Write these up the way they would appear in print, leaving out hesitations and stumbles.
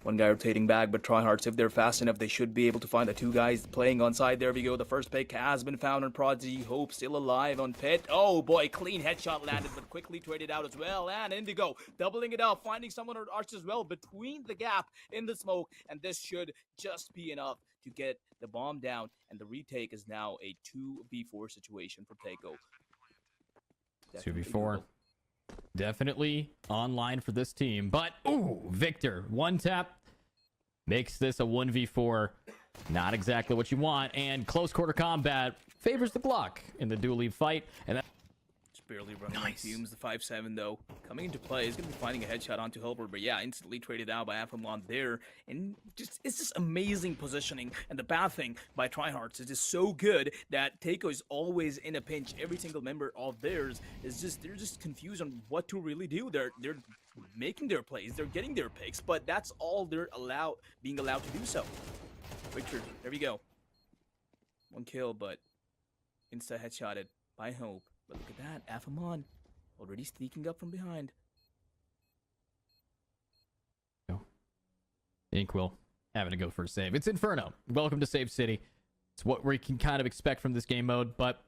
One guy rotating back, but TryHearts, if they're fast enough, they should be able to find the two guys playing on side. There we go. The first pick has been found on Prodigy. Hope still alive on Pit. Oh boy, clean headshot landed, but quickly traded out as well. And Indigo doubling it up, finding someone on Arch as well between the gap in the smoke. And this should just be enough to get the bomb down. And the retake is now a 2v4 situation for Teiko. 2v4. Definitely online for this team, but ooh, Victor, one tap makes this a 1v4. Not exactly what you want, and close quarter combat favors the Glock in the dual lead fight, and that just barely running on fumes. The 5-7 though coming into play is going to be finding a headshot onto Helper, but yeah, instantly traded out by Afamon there, and it's just amazing positioning, and the pathing by TryHearts is just so good that Teiko is always in a pinch. Every single member of theirs is they're just confused on what to really do. They're making their plays, they're getting their picks, but that's all they're being allowed to do so. Richard, there we go. One kill, but insta headshotted by Hope. But look at that, Afamon already sneaking up from behind. Inkwell having to go for a save. It's Inferno. Welcome to Save City. It's what we can kind of expect from this game mode, but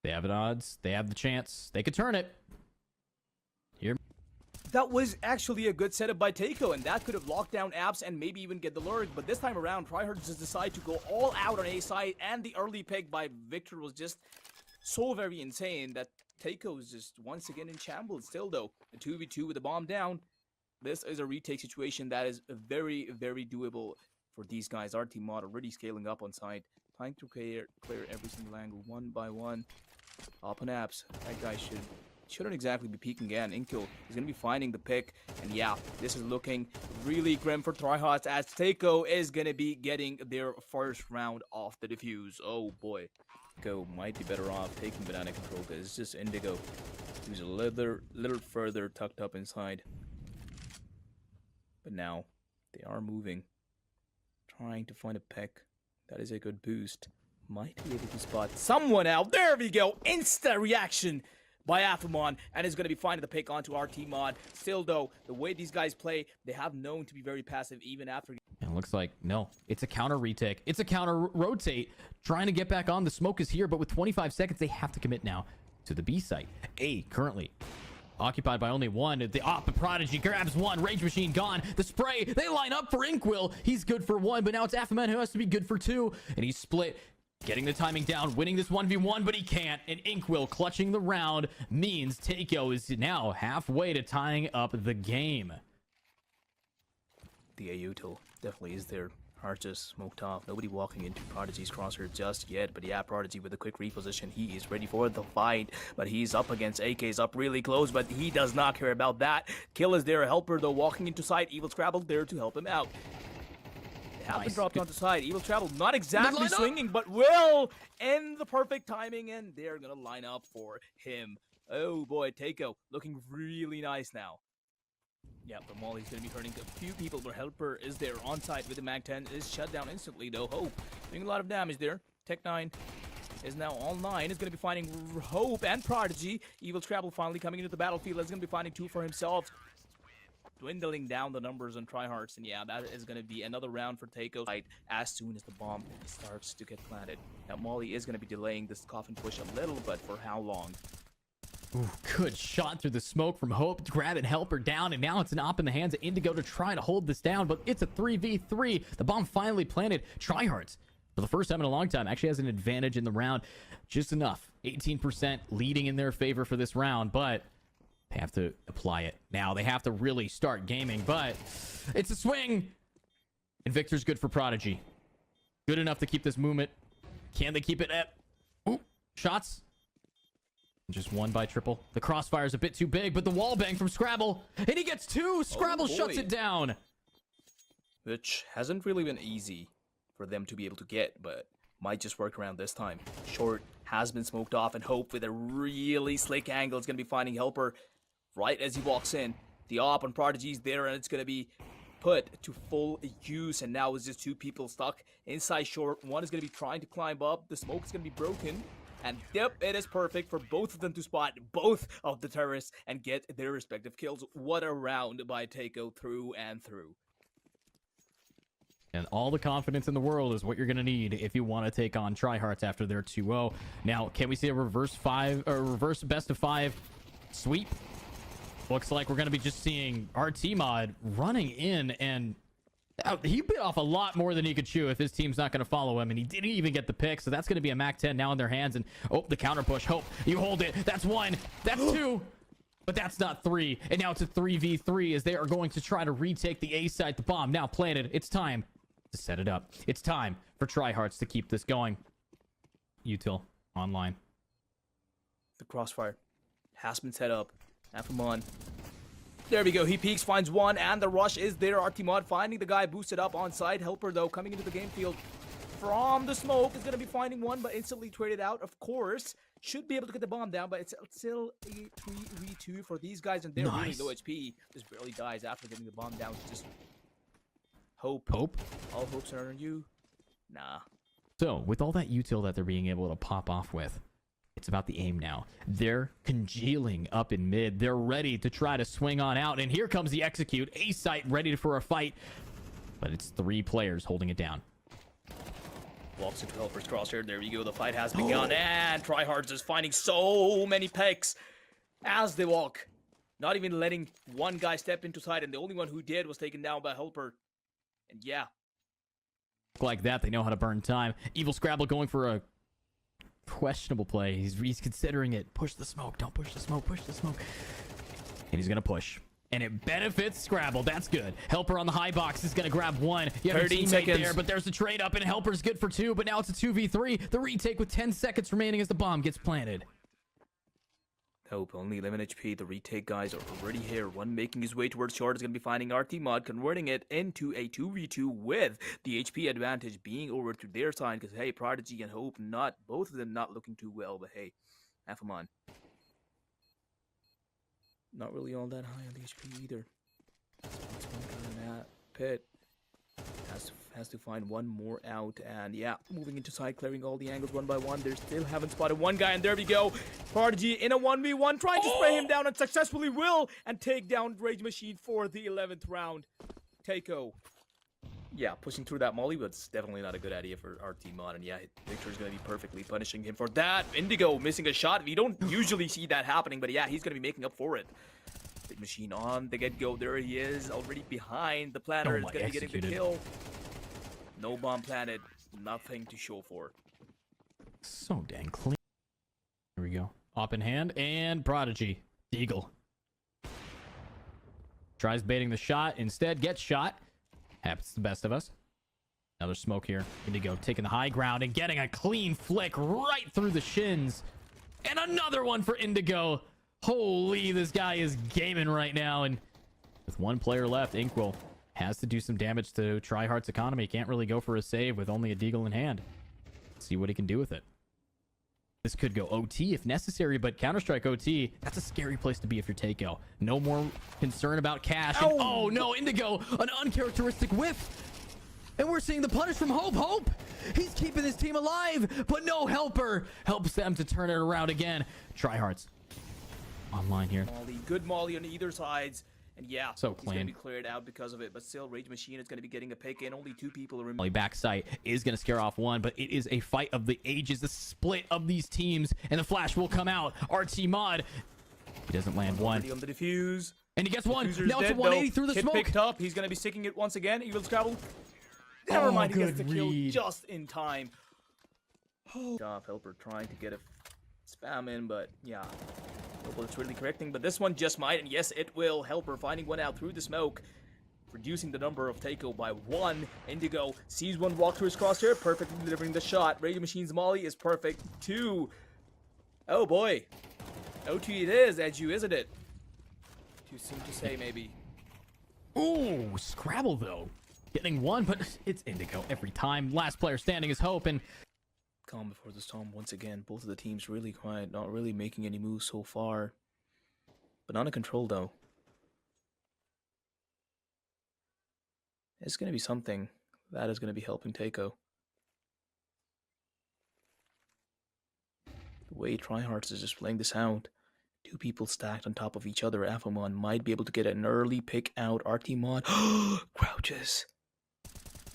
they have an odds. They have the chance. They could turn it. Here. That was actually a good setup by Teiko, and that could have locked down Apps and maybe even get the lurk. But this time around, TryHearts just decided to go all out on A side, and the early pick by Victor was just so very insane that Teiko is just once again in shambles. Still though, a 2v2 with the bomb down. This is a retake situation that is very, very doable for these guys. Our team mod already scaling up on side, trying to clear every single angle one by one. Up on Apps, that guy shouldn't exactly be peeking again. Inkyo is going to be finding the pick, and yeah, this is looking really grim for TryHearts as Teiko is going to be getting their first round off the defuse. Oh boy, Teiko might be better off taking banana control because it's just Indigo who's a little further tucked up inside. But now they are moving, trying to find a pick. That is a good boost. Might be able to spot someone out. There we go. Insta reaction by Afamon, and is going to be finding the pick onto our team mod. Still though, the way these guys play, they have known to be very passive even after. It looks like no, it's a counter retake. It's a counter rotate. Trying to get back on. The smoke is here, but with 25 seconds, they have to commit now to the B site. A currently occupied by only one. The Op Prodigy grabs one. Rage Machine gone. The spray. They line up for Inkwell. He's good for one, but now it's Afamon who has to be good for two, and he's split. Getting the timing down, winning this 1v1, but he can't. And Inkwell clutching the round means Teiko is now halfway to tying up the game. The AU tool definitely is there. Heart just smoked off. Nobody walking into Prodigy's crosshair just yet. But yeah, Prodigy with a quick reposition. He is ready for the fight. But he's up against AK's up really close. But he does not care about that. Kill is there. Helper though walking into side. Evil Scrabble there to help him out. Have been dropped onto side. Evil Travel not exactly swinging, but will end the perfect timing, and they're gonna line up for him. Oh boy, Teiko looking really nice now. Yeah, the Molly's gonna be hurting a few people, but Helper is there on side with the Mag 10. Is shut down instantly though. Hope doing a lot of damage there. Tech 9 is now all 9. Is gonna be finding Hope and Prodigy. Evil Scrabble finally coming into the battlefield. Is gonna be finding 2 for himself. Dwindling down the numbers on TryHearts, and yeah, that is going to be another round for Teiko as soon as the bomb starts to get planted. Now, Molly is going to be delaying this coffin push a little, but for how long? Ooh, good shot through the smoke from Hope to grab it, help her down, and now it's an op in the hands of Indigo to try to hold this down, but it's a 3v3. The bomb finally planted. TryHearts, for the first time in a long time, actually has an advantage in the round. Just enough. 18% leading in their favor for this round, but they have to apply it now. They have to really start gaming, but it's a swing. And Victor's good for Prodigy. Good enough to keep this movement. Can they keep it at... Ooh, shots. Just one by triple. The crossfire is a bit too big, but the wall bang from Scrabble. And he gets 2. Scrabble shuts it down. Which hasn't really been easy for them to be able to get, but might just work around this time. Short has been smoked off, and Hope with a really slick angle is going to be finding Helper right as he walks in. The op on Prodigy's there, and it's going to be put to full use, and now it's just 2 people stuck inside short. One is going to be trying to climb up. The smoke is going to be broken, and yep, it is perfect for both of them to spot both of the terrorists and get their respective kills. What a round by Teiko through and through. And all the confidence in the world is what you're going to need if you want to take on TryHearts after their 2-0. Now, can we see a reverse best of 5 sweep? Looks like we're going to be just seeing RT Mod running in, and he bit off a lot more than he could chew if his team's not going to follow him, and he didn't even get the pick. So that's going to be a Mac 10 now in their hands. And oh, the counter push. Hope you hold it. That's 1. That's 2. But that's not 3. And now it's a 3v3 as they are going to try to retake the A site. The bomb now planted. It's time to set it up. It's time for TryHearts to keep this going. Util online. The crossfire has been set up. Afamon. There we go. He peeks, finds 1, and the rush is there. Artimod finding the guy boosted up on side. Helper, though, coming into the game field from the smoke is going to be finding 1, but instantly traded out, of course. Should be able to get the bomb down, but it's still a 3v2 for these guys, and they're really low HP. Just barely dies after getting the bomb down. It's just hope. Hope? All hopes are on you. Nah. So, with all that util that they're being able to pop off with, it's about the aim now. They're congealing up in mid. They're ready to try to swing on out, and here comes the execute. A site ready for a fight, but it's 3 players holding it down. Walks into Helper's crosshair. There we go. The fight has begun, and TryHearts is finding so many picks as they walk. Not even letting one guy step into side, and the only one who did was taken down by Helper. And yeah. Like that, they know how to burn time. Evil Scrabble going for a questionable play. He's considering it. Push the smoke. Don't push the smoke. Push the smoke. And he's going to push. And it benefits Scrabble. That's good. Helper on the high box is going to grab 1. You have 13 teammate seconds there, but there's the trade up, and Helper's good for 2. But now it's a 2v3. The retake with 10 seconds remaining as the bomb gets planted. Hope, only 11 HP. The retake guys are already here. 1 making his way towards short is going to be finding RT Mod, converting it into a 2v2 with the HP advantage being over to their side. Because, hey, Prodigy and Hope, both of them not looking too well. But, hey, Afamon. Not really all that high on the HP either. What's going on in that pit? Has to find 1 more out, and yeah, moving into side, clearing all the angles 1 by 1. They still haven't spotted 1 guy, and there we go. Prodigy in a 1v1, trying to spray him down, and successfully will, and take down Rage Machine for the 11th round. Teiko. Yeah, pushing through that molly, but it's definitely not a good idea for RT Mod, and yeah, Victor's going to be perfectly punishing him for that. Indigo missing a shot. We don't usually see that happening, but yeah, he's going to be making up for it. Big Machine on the get-go. There he is, already behind the planner. It's going to be getting the kill. No bomb planted. Nothing to show for. So dang clean. Here we go. Op in hand, and Prodigy. Eagle. Tries baiting the shot. Instead, gets shot. Happens to the best of us. Another smoke here. Indigo taking the high ground and getting a clean flick right through the shins. And another one for Indigo. Holy, this guy is gaming right now. And with 1 player left, Inkwell has to do some damage to TryHearts' economy. Can't really go for a save with only a deagle in hand. See what he can do with it. This could go OT if necessary, but Counter-Strike OT, that's a scary place to be if you're Teiko. No more concern about cash. And, oh no, Indigo, an uncharacteristic whiff. And we're seeing the punish from Hope. Hope, he's keeping his team alive, but no Helper helps them to turn it around again. TryHearts online here. Molly, good Molly on either sides. And yeah, so he's going to be cleared out because of it, but still, Rage Machine is going to be getting a pick in. Only 2 people are remaining. Backside is going to scare off 1, but it is a fight of the ages, the split of these teams, and the flash will come out. RT Mod, he doesn't land 1. On the defuse. And he gets 1. Now it's a 180 though. through the Hit smoke. Picked up. He's going to be sticking it once again. Evil Scrabble. Never mind, he gets the kill just in time. Helper trying to get a spam in, but yeah. Well, it's really correcting, but this one just might, and yes, it will. Helper finding 1 out through the smoke, reducing the number of Teiko by 1. Indigo sees 1 walk through his crosshair, perfectly delivering the shot. Radio Machine's molly is perfect. 2. Oh boy. OT it is, Edu, isn't it? Too soon to say, maybe. Ooh, Scrabble though. Getting 1, but it's Indigo every time. Last player standing is Hope, and calm before the storm once again. Both of the teams really quiet, not really making any moves so far. But under control though. It's going to be something that is going to be helping Teiko. The way TryHearts is just playing this out. 2 people stacked on top of each other. Afamon might be able to get an early pick out. RT Mod crouches.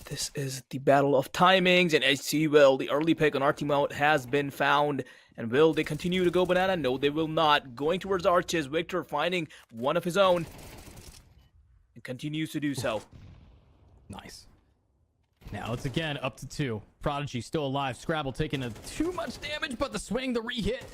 This is the battle of timings, and as see, well, the early pick on our team out has been found. And will they continue to go banana? No, they will not. Going towards Arches, Victor finding one of his own, and continues to do so. Nice. Now it's again up to 2. Prodigy still alive. Scrabble taking too much damage, but the swing, the re-hit.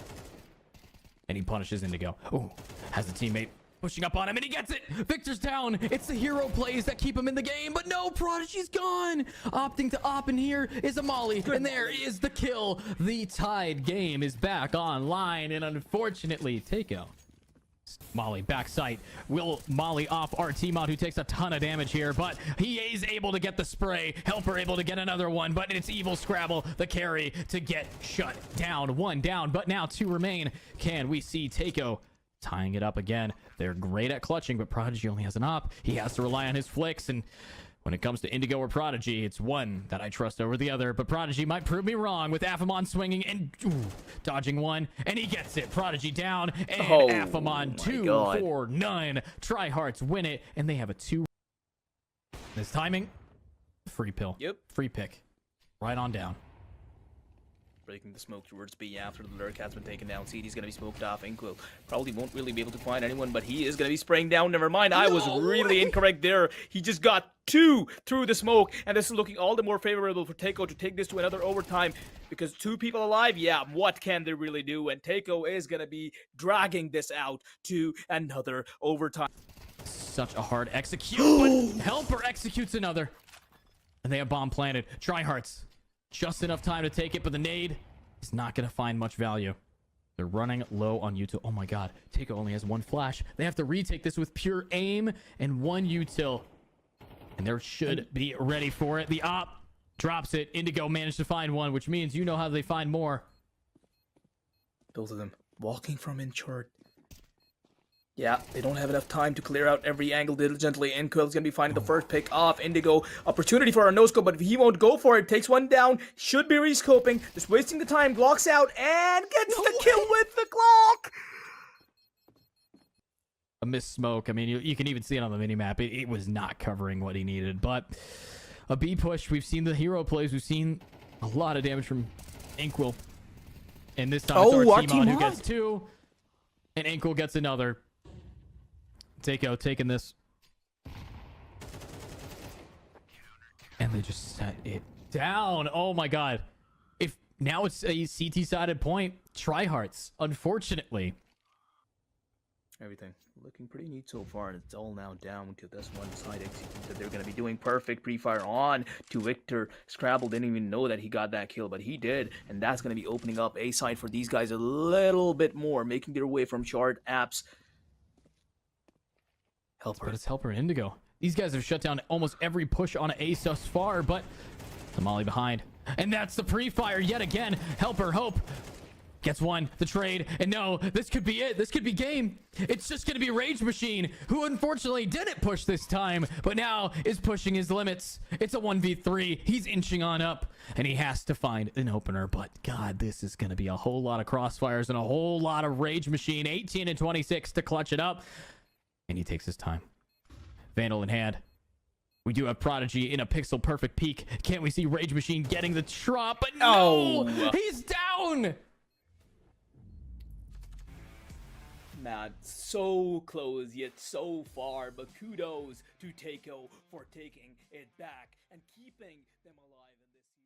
And he punishes Indigo. Oh, has a teammate pushing up on him, and he gets it. Victor's down. It's the hero plays that keep him in the game, but no, Prodigy's gone. Opting to op, and here is a Molly, and there is the kill. The tied game is back online, and unfortunately, Teiko. Molly backside will Molly off our teammate, who takes a ton of damage here, but he is able to get the spray. Helper able to get another one, but it's Evil Scrabble, the carry, to get shut down. 1 down, but now 2 remain. Can we see Teiko tying it up again? They're great at clutching, but Prodigy only has an op. He has to rely on his flicks, and when it comes to Indigo or Prodigy, it's one that I trust over the other, but Prodigy might prove me wrong with Affamon swinging and dodging one, and he gets it. Prodigy down, and Affamon 2 for 9. TryHearts win it, and they have a 2. This timing, free pill. Yep. Free pick. Right on down. Breaking the smoke towards B after the lurk has been taken down. CD's going to be smoked off. Inkwell probably won't really be able to find anyone, but he is going to be spraying down. Never mind, I was really incorrect there. He just got 2 through the smoke, and this is looking all the more favorable for Teiko to take this to another overtime, because 2 people alive, yeah, what can they really do? And Teiko is going to be dragging this out to another overtime. Such a hard execute, but Helper executes another. And they have bomb planted. TryHearts. Just enough time to take it, but the nade is not going to find much value. They're running low on util. Oh my god. Teiko only has 1 flash. They have to retake this with pure aim and 1 util. And they should be ready for it. The op drops it. Indigo managed to find 1, which means you know how they find more. Both of them walking from in short. Yeah, they don't have enough time to clear out every angle diligently. Inkwell's going to be finding the first pick off. Indigo, opportunity for a no-scope, but he won't go for it. Takes 1 down, should be rescoping, just wasting the time, Glocks out, and gets the kill with the Glock! A missed smoke. I mean, you can even see it on the minimap. It was not covering what he needed, but a B push. We've seen the hero plays. We've seen a lot of damage from Inkwell. And this time it's our team on who gets 2, and Inkwell gets another. Teiko taking this. And they just set it down. Oh my god. If now it's a CT-sided point, TryHearts, unfortunately. Everything looking pretty neat so far, and it's all now down to this one side execute that they're going to be doing. Perfect pre-fire on to Victor. Scrabble didn't even know that he got that kill, but he did, and that's going to be opening up A side for these guys a little bit more, making their way from short apps. Helper. But it's Helper and Indigo. These guys have shut down almost every push on Ace thus far, but Tamale behind. And that's the pre-fire yet again. Helper, Hope gets 1, the trade, and no, this could be it. This could be game. It's just going to be Rage Machine, who unfortunately didn't push this time, but now is pushing his limits. It's a 1v3. He's inching on up, and he has to find an opener, but God, this is going to be a whole lot of crossfires and a whole lot of Rage Machine. 18 and 26 to clutch it up. And he takes his time. Vandal in hand. We do have Prodigy in a pixel perfect peak. Can't we see Rage Machine getting the drop? But no! He's down! Not so close yet so far, but kudos to Teiko for taking it back and keeping them alive in this.